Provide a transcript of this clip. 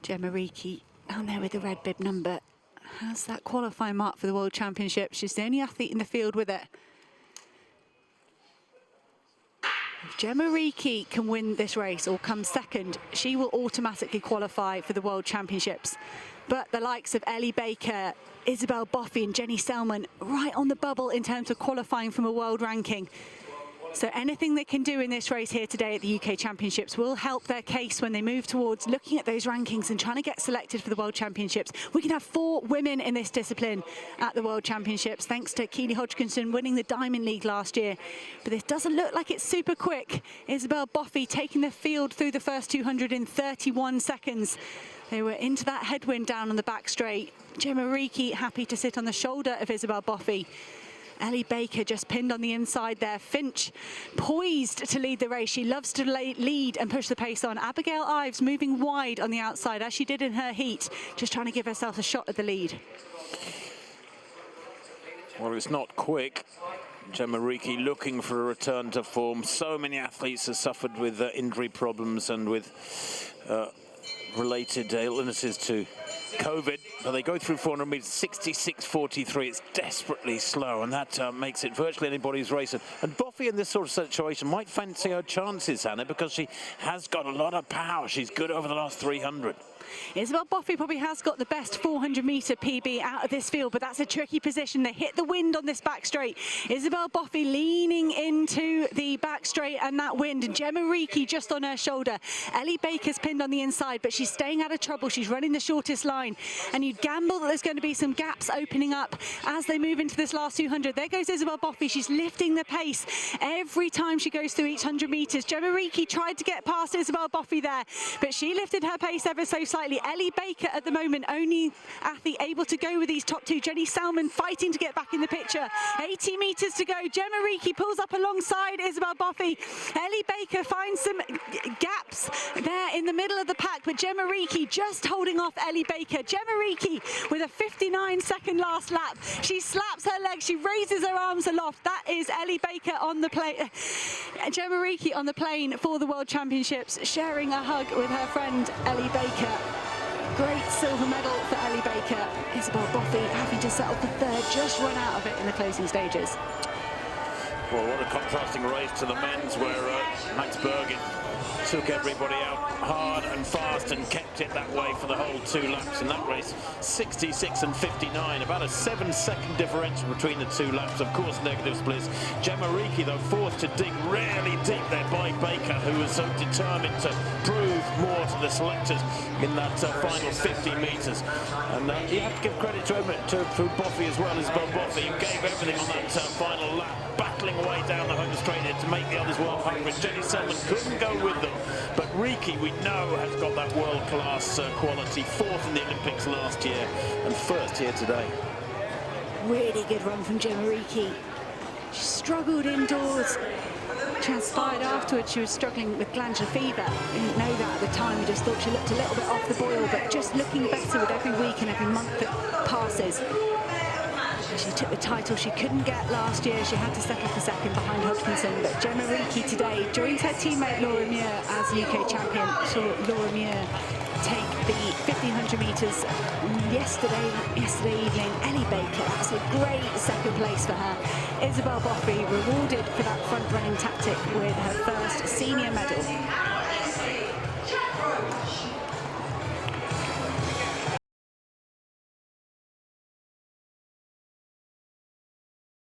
Gemma Reeke down there with the red bib number has that qualifying mark for the World Championship. She's the only athlete in the field with it. If Gemma Reeke can win this race or come second, she will automatically qualify for the World Championships. But the likes of Ellie Baker, Isabel Boffey and Jenny Selman right on the bubble in terms of qualifying from a world ranking. So anything they can do in this race here today at the UK Championships will help their case when they move towards looking at those rankings and trying to get selected for the World Championships. We can have 4 women in this discipline at the World Championships, thanks to Keely Hodgkinson winning the Diamond League last year. But this doesn't look like it's super quick. Isabel Boffey taking the field through the first 200 in 31 seconds. They were into that headwind down on the back straight. Gemma Reeke happy to sit on the shoulder of Isabel Boffey. Ellie Baker just pinned on the inside there. Finch poised to lead the race. She loves to lead and push the pace on. Abigail Ives moving wide on the outside, as she did in her heat, just trying to give herself a shot at the lead. Well, it's not quick. Gemma Reeke looking for a return to form. So many athletes have suffered with injury problems and with related illnesses to COVID, but they go through 400 meters, 66.43. It's desperately slow, and that makes it virtually anybody's race. And Boffey in this sort of situation might fancy her chances, Hannah, because she has got a lot of power. She's good over the last 300. Isabel Boffey probably has got the best 400-meter PB out of this field, but that's a tricky position. They hit the wind on this back straight. Isabel Boffey leaning into the back straight and that wind, and Gemma Reeke just on her shoulder. Ellie Baker's pinned on the inside, but she's staying out of trouble. She's running the shortest line, and you'd gamble that there's going to be some gaps opening up as they move into this last 200. There goes Isabel Boffey. She's lifting the pace every time she goes through each 100 meters. Gemma Reeke tried to get past Isabel Boffey there, but she lifted her pace ever so slightly. Ellie Baker at the moment, only athlete able to go with these top 2. Jenny Selman fighting to get back in the picture. 80 meters to go. Gemma Reeke pulls up alongside Isabel Boffey. Ellie Baker finds some gaps there in the middle of the pack, but Gemma Reeke just holding off Ellie Baker. Gemma Reeke with a 59-second last lap. She slaps her legs, she raises her arms aloft. That is Ellie Baker on the plane. Gemma Reeke on the plane for the World Championships, sharing a hug with her friend Ellie Baker. Great silver medal for Ellie Baker. Isabel Boffey having to settle for 3rd, just run out of it in the closing stages. Well, what a contrasting race to the men's, where Max Bergin took everybody out hard and fast and kept it that way for the whole 2 laps in that race. 66 and 59, about a 7-second differential between the 2 laps. Of course, negative splits. Gemma Reeke, though, forced to dig really deep there by Baker, who was so determined to prove more to the selectors in that final 50 metres. And you have to give credit to Boffey as well, Isabel Boffey, who gave everything on that final lap, battling away down the home straight to make the others world hungry. Jenny Selman couldn't go with them, but Reeke, we know, has got that world-class quality. 4th in the Olympics last year and 1st here today. Really good run from Gemma Reeke. She struggled indoors. Transpired afterwards she was struggling with glandular fever. We didn't know that at the time. We just thought she looked a little bit off the boil, but just looking better with every week and every month that passes. She took the title she couldn't get last year. She had to settle for 2nd behind Hodgkinson, but Gemma Reeke today joins her teammate Laura Muir as UK champion. Saw Laura Muir take the 1500 metres yesterday evening. Ellie Baker, that's a great 2nd place for her. Isabel Boffey rewarded for that front running tactic with her 1st senior medal.